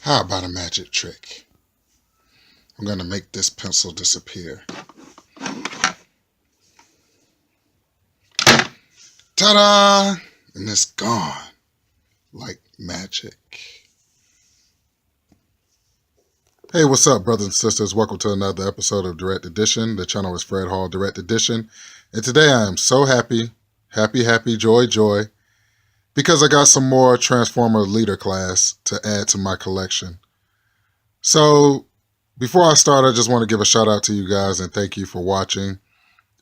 How about a magic trick? I'm going to make this pencil disappear. Ta-da! And it's gone like magic. Hey, what's up, brothers and sisters? Welcome to another episode of Direct Edition. The channel is Fred Hall Direct Edition. And today I am so happy, joy, because I got some more Transformer Leader class to add to my collection. So, before I start, I just want to give a shout out to you guys and thank you for watching.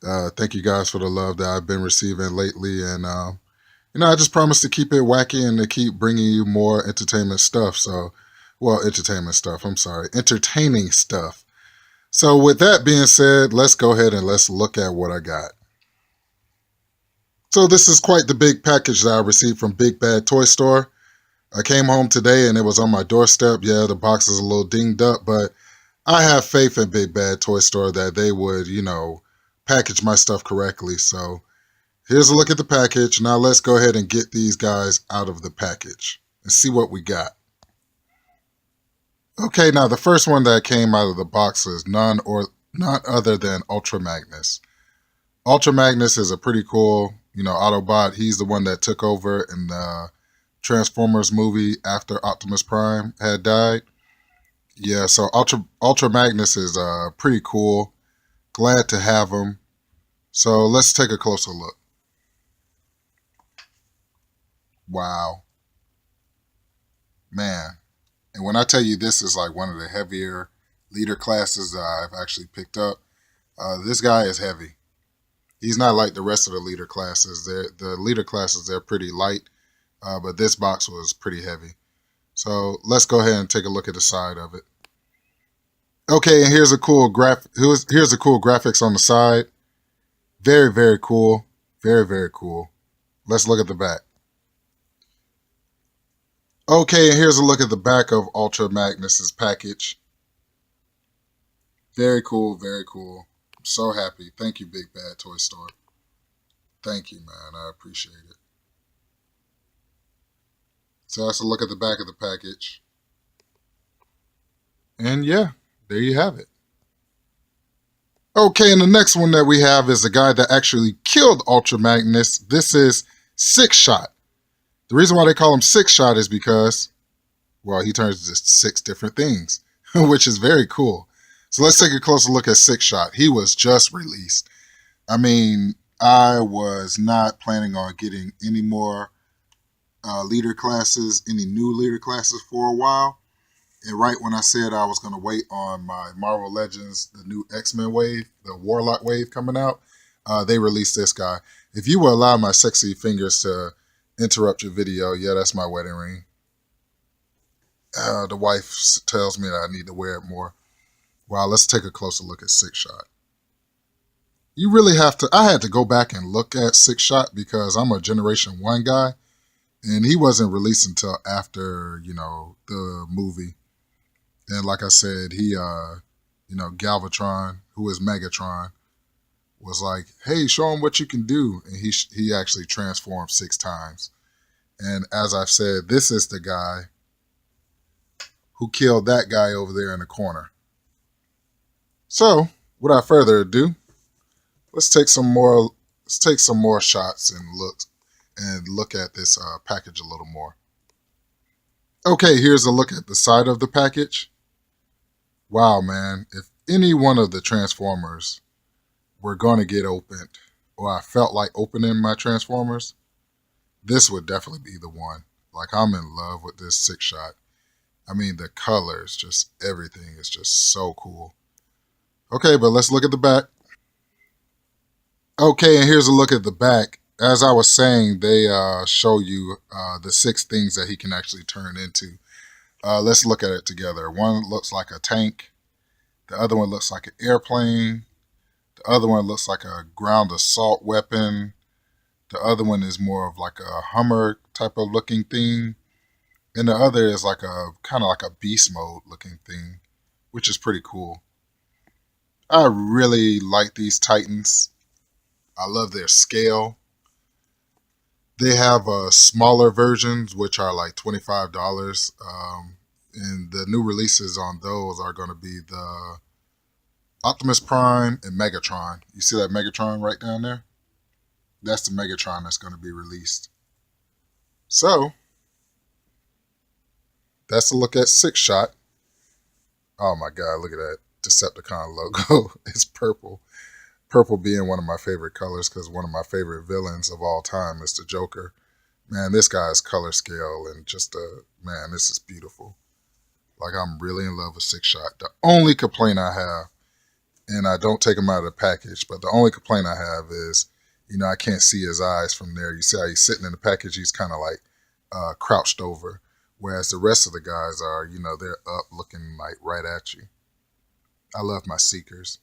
Thank you guys for the love that I've been receiving lately. And, I just promise to keep it wacky and to keep bringing you more entertainment stuff. Entertaining stuff. So with that being said, let's go ahead and let's look at what I got. So this is quite the big package that I received from Big Bad Toy Store. I came home today and it was on my doorstep. Yeah, the box is a little dinged up, but I have faith in Big Bad Toy Store that they would, package my stuff correctly. So here's a look at the package. Now let's go ahead and get these guys out of the package and see what we got. Okay, now the first one that came out of the box is none other than Ultra Magnus. Ultra Magnus is a pretty cool, Autobot. He's the one that took over in the Transformers movie after Optimus Prime had died. Yeah, so Ultra Magnus is pretty cool. Glad to have him. So let's take a closer look. Wow. Man. And when I tell you this is like one of the heavier leader classes that I've actually picked up, this guy is heavy. He's not like the rest of the leader classes. The leader classes, they're pretty light, but this box was pretty heavy. So let's go ahead and take a look at the side of it. Okay, and here's a cool here's the cool graphics on the side. Very, very cool. Very, very cool. Let's look at the back. Okay, and here's a look at the back of Ultra Magnus's package. Very cool, very cool. I'm so happy. Thank you, Big Bad Toy Store. Thank you, man. I appreciate it. So that's a look at the back of the package. And yeah, there you have it. Okay, and the next one that we have is the guy that actually killed Ultra Magnus. This is Six Shot. The reason why they call him Six Shot is because, well, he turns into 6 different things, which is very cool. So let's take a closer look at Six Shot. He was just released. I mean, I was not planning on getting any more leader classes, any new leader classes for a while. And right when I said I was going to wait on my Marvel Legends, the new X-Men wave, the Warlock wave coming out, they released this guy. If you will allow my sexy fingers to interrupt your video, yeah, that's my wedding ring. The wife tells me that I need to wear it more. Wow, let's take a closer look at Six Shot. You really have to, I had to go back and look at Six Shot because I'm a Generation 1 guy, and he wasn't released until after, the movie. And like I said, he, Galvatron, who is Megatron, was like, hey, show him what you can do. And he actually transformed 6 times. And as I've said, this is the guy who killed that guy over there in the corner. So, without further ado, let's take some more shots and look at this package a little more. Okay, here's a look at the side of the package. Wow, man, if any one of the Transformers were going to get opened, or I felt like opening my Transformers, this would definitely be the one. Like, I'm in love with this Six Shot. I mean, the colors, just everything is just so cool. Okay, but let's look at the back. Okay, and here's a look at the back. As I was saying, they show you the 6 things that he can actually turn into. Let's look at it together. One looks like a tank. The other one looks like an airplane. The other one looks like a ground assault weapon. The other one is more of like a Hummer type of looking thing. And the other is like a kind of like a beast mode looking thing, which is pretty cool. I really like these Titans. I love their scale. They have smaller versions, which are like $25 And the new releases on those are going to be the Optimus Prime and Megatron. You see that Megatron right down there? That's the Megatron that's going to be released. So that's a look at Six Shot. Oh my God, look at that Decepticon logo. It's purple. Purple being one of my favorite colors because one of my favorite villains of all time is the Joker. Man, this guy's color scale and just man, this is beautiful. Like, I'm really in love with Six Shot. The only complaint I have, and I don't take him out of the package, but the only complaint I have is, I can't see his eyes from there. You see how he's sitting in the package? He's kind of like crouched over, whereas the rest of the guys are, they're up looking like right at you. I love my Seekers.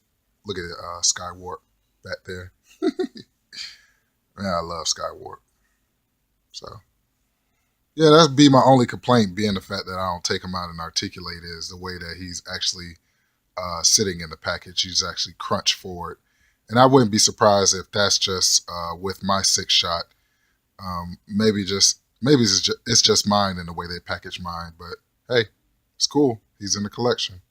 Look at it, Skywarp back there. Man, I love Skywarp. So, yeah, that'd be my only complaint, being the fact that I don't take him out and articulate, is the way that he's actually sitting in the package. He's actually crunched forward. And I wouldn't be surprised if that's just with my Six Shot. Maybe it's just mine in the way they package mine. But hey, it's cool. He's in the collection.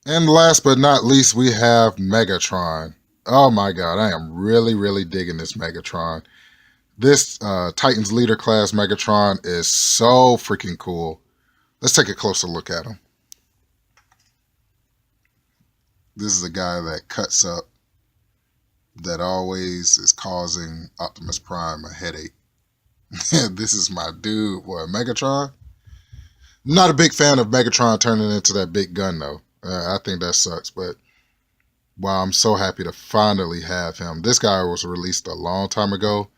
And last but not least, we have Megatron. Oh my God, I am really, really digging this Megatron. This Titans Leader Class Megatron is so freaking cool. Let's take a closer look at him. This is a guy that cuts up, that always is causing Optimus Prime a headache. This is my dude. What, Megatron? Not a big fan of Megatron turning into that big gun, though. I think that sucks, but wow, I'm so happy to finally have him. This guy was released a long time ago.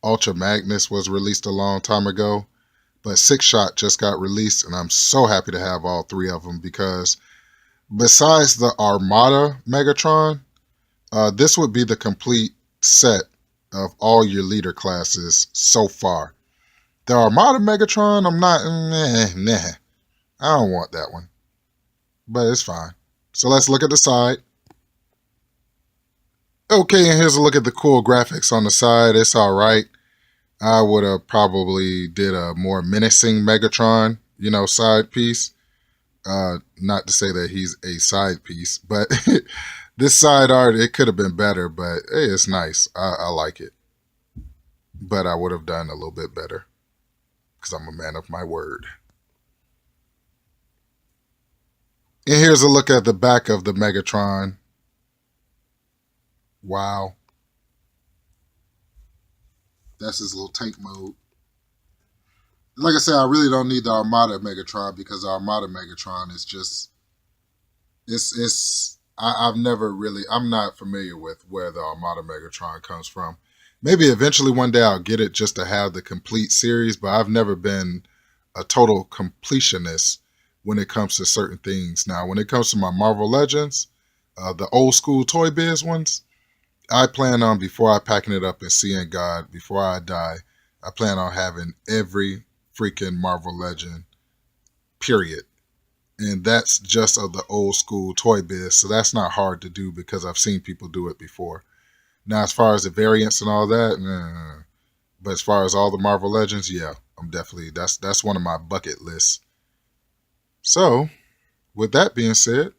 Ultra Magnus was released a long time ago, but Six Shot just got released, and I'm so happy to have all three of them because besides the Armada Megatron, this would be the complete set of all your leader classes so far. The Armada Megatron, I'm not, I don't want that one, but it's fine. So let's look at the side. Okay, and here's a look at the cool graphics on the side. It's all right. I would have probably did a more menacing Megatron, side piece. Not to say that he's a side piece, but this side art, it could have been better, but hey, it's nice. I like it. But I would have done a little bit better because I'm a man of my word. And here's a look at the back of the Megatron. Wow. That's his little tank mode. Like I said, I really don't need the Armada Megatron because the Armada Megatron is just, I'm not familiar with where the Armada Megatron comes from. Maybe eventually one day I'll get it just to have the complete series, but I've never been a total completionist when it comes to certain things. Now, when it comes to my Marvel Legends, the old school Toy Biz ones, I plan on, before I packing it up and seeing God, before I die, I plan on having every freaking Marvel Legend, period. And that's just of the old school Toy Biz, so that's not hard to do because I've seen people do it before. Now, as far as the variants and all that, nah. But as far as all the Marvel Legends, yeah, I'm definitely, that's one of my bucket lists. So, with that being said,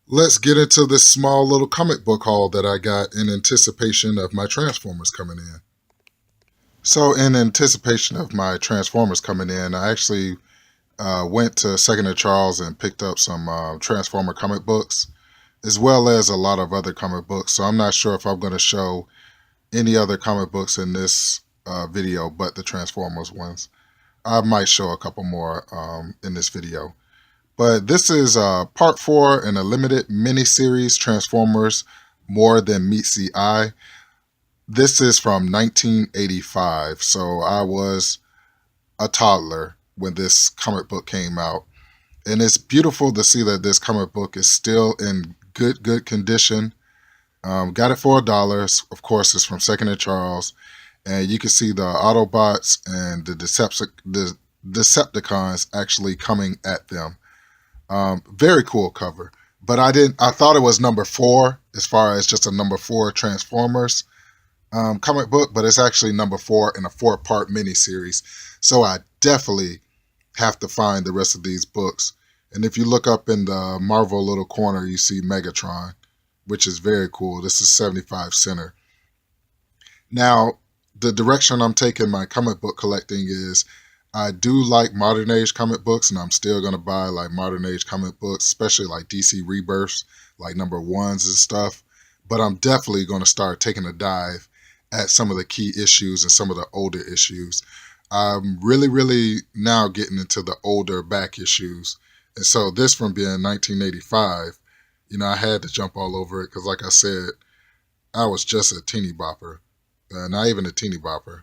let's get into this small little comic book haul that I got in anticipation of my Transformers coming in. So, in anticipation of my Transformers coming in, I actually went to Second & Charles and picked up some Transformer comic books, as well as a lot of other comic books. So I'm not sure if I'm going to show any other comic books in this video but the Transformers ones. I might show a couple more in this video. But this is part 4 in a limited mini-series, Transformers More Than Meets the Eye. This is from 1985, so I was a toddler when this comic book came out. And it's beautiful to see that this comic book is still in good condition. Got it for $1. Of course, it's from Second & Charles. And you can see the Autobots and the Decepticons actually coming at them. Very cool cover. But I thought it was number 4 as far as just a number 4 Transformers comic book, but it's actually number 4 in a 4-part miniseries. So I definitely have to find the rest of these books. And if you look up in the Marvel little corner, you see Megatron, which is very cool. This is 75 center. Now, the direction I'm taking my comic book collecting is I do like modern age comic books, and I'm still going to buy like modern age comic books, especially like DC Rebirths, like number ones and stuff. But I'm definitely going to start taking a dive at some of the key issues and some of the older issues. I'm really, really now getting into the older back issues. And so this from being 1985, I had to jump all over it because, like I said, I was just a teeny bopper. Not even a teeny bopper,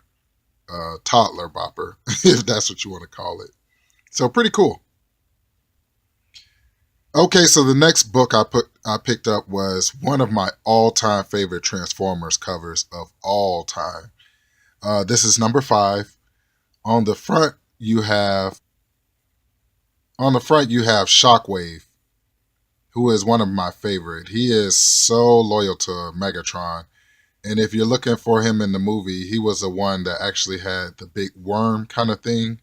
toddler bopper, if that's what you want to call it. So pretty cool. Okay, so the next book I picked up was one of my all-time favorite Transformers covers of all time. This is number 5. On the front you have Shockwave, who is one of my favorite. He is so loyal to Megatron. And if you're looking for him in the movie, he was the one that actually had the big worm kind of thing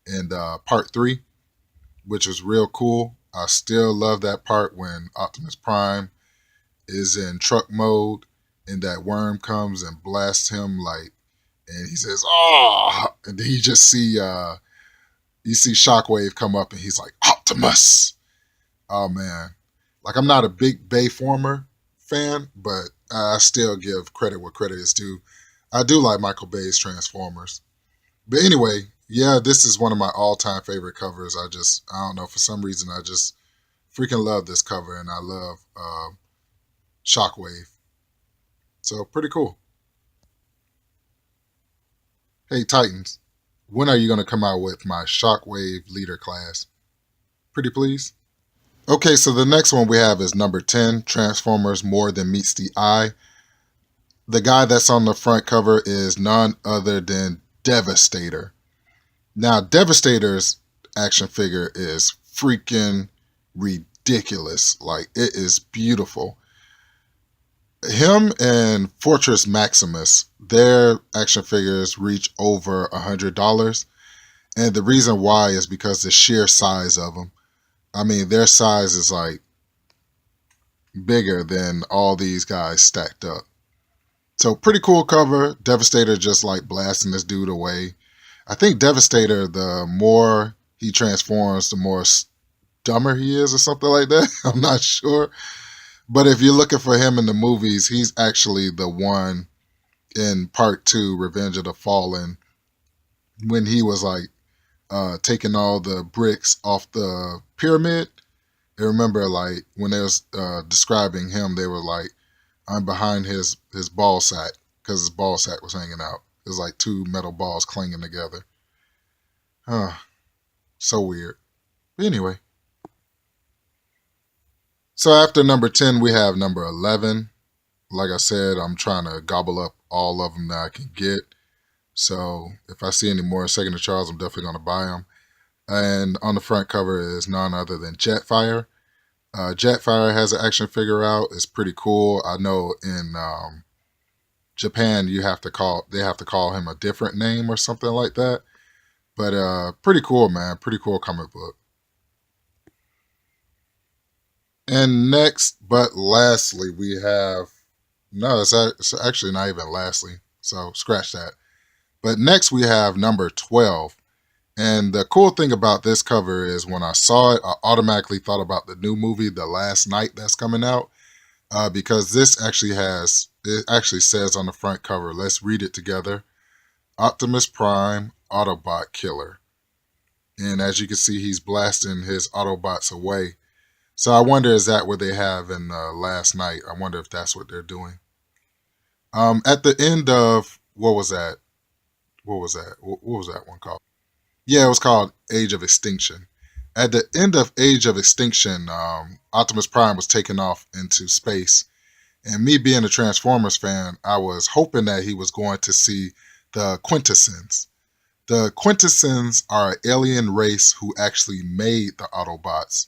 in part 3, which was real cool. I still love that part when Optimus Prime is in truck mode and that worm comes and blasts him and he says, "Oh!" And then you see Shockwave come up and he's like, "Optimus!" Oh man, like I'm not a big Bayformer fan, but I still give credit where credit is due. I do like Michael Bay's Transformers. But anyway, yeah, this is one of my all-time favorite covers. I don't know, for some reason, I just freaking love this cover, and I love Shockwave. So pretty cool. Hey, Titans, when are you going to come out with my Shockwave leader class? Pretty please? Okay, so the next one we have is number 10, Transformers More Than Meets the Eye. The guy that's on the front cover is none other than Devastator. Now, Devastator's action figure is freaking ridiculous. Like, it is beautiful. Him and Fortress Maximus, their action figures reach over $100. And the reason why is because the sheer size of them. I mean, their size is like bigger than all these guys stacked up. So pretty cool cover. Devastator just like blasting this dude away. I think Devastator, the more he transforms, the more dumber he is or something like that. I'm not sure. But if you're looking for him in the movies, he's actually the one in part 2, Revenge of the Fallen, when he was like taking all the bricks off the pyramid. I remember like when they was describing him, they were like, I'm behind his ball sack because his ball sack was hanging out. It was like 2 metal balls clanging together. Huh. So weird. But anyway. So after number 10, we have number 11. Like I said, I'm trying to gobble up all of them that I can get. So if I see any more Second to Charles, I'm definitely going to buy them. And on the front cover is none other than Jetfire. Jetfire has an action figure out. It's pretty cool. I know in Japan they have to call him a different name or something like that. But pretty cool, man. Pretty cool comic book. And next, but lastly, we have it's actually not even lastly. So scratch that. But next we have number 12. And the cool thing about this cover is when I saw it, I automatically thought about the new movie, The Last Knight, that's coming out. Because it actually says on the front cover, let's read it together, Optimus Prime, Autobot Killer. And as you can see, he's blasting his Autobots away. So I wonder, is that what they have in Last Knight? I wonder if that's what they're doing. At the end of, what was that? What was that one called? Yeah, it was called Age of Extinction. At the end of Age of Extinction, Optimus Prime was taken off into space. And me being a Transformers fan, I was hoping that he was going to see the Quintessons. The Quintessons are an alien race who actually made the Autobots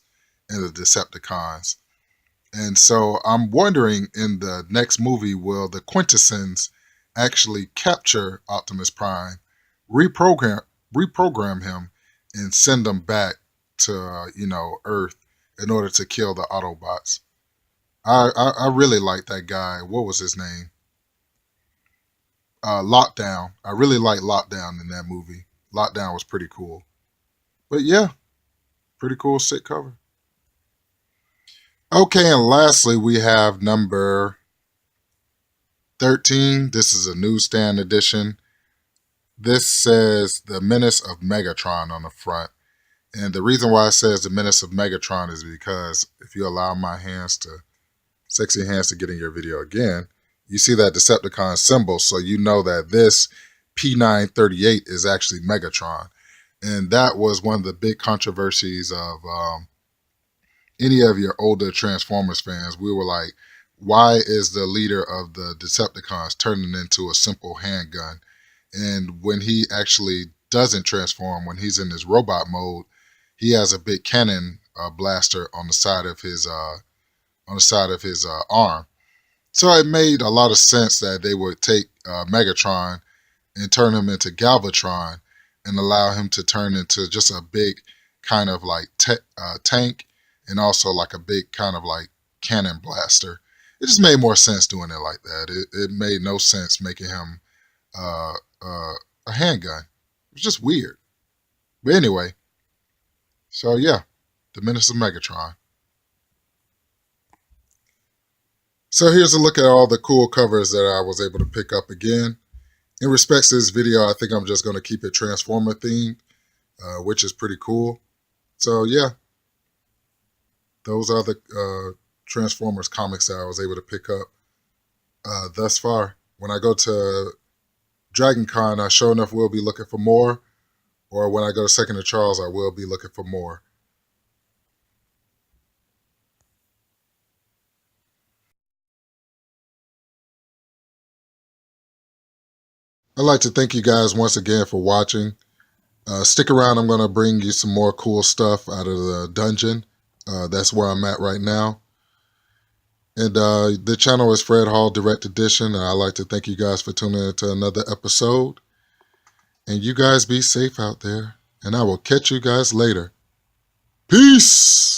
and the Decepticons. And so I'm wondering, in the next movie, will the Quintessons actually capture Optimus Prime, reprogram him, and send them back to Earth in order to kill the Autobots. I really like that guy. What was his name? Lockdown. I really like Lockdown in that movie. Lockdown was pretty cool. But yeah, pretty cool sick cover. Okay, and lastly we have number 13. This is a newsstand edition. This says The Menace of Megatron on the front. And the reason why it says The Menace of Megatron is because if you allow my sexy hands to get in your video again, you see that Decepticon symbol, so you know that this P938 is actually Megatron. And that was one of the big controversies of any of your older Transformers fans. We were like, why is the leader of the Decepticons turning into a simple handgun? And when he actually doesn't transform, when he's in his robot mode, he has a big cannon blaster on the side of his arm. So it made a lot of sense that they would take Megatron and turn him into Galvatron and allow him to turn into just a big kind of like tank, and also like a big kind of like cannon blaster. It just made more sense doing it like that. It made no sense making him a handgun. It was just weird. But anyway, so yeah, The Menace of Megatron. So here's a look at all the cool covers that I was able to pick up again. In respects to this video, I think I'm just going to keep it Transformer themed, which is pretty cool. So yeah, those are the Transformers comics that I was able to pick up thus far. When I go to Dragon Con, I sure enough will be looking for more. Or when I go to Second of Charles, I will be looking for more. I'd like to thank you guys once again for watching. Stick around, I'm going to bring you some more cool stuff out of the dungeon. That's where I'm at right now. And the channel is Fred Hall Direct Edition, and I'd like to thank you guys for tuning in to another episode. And you guys be safe out there, and I will catch you guys later. Peace!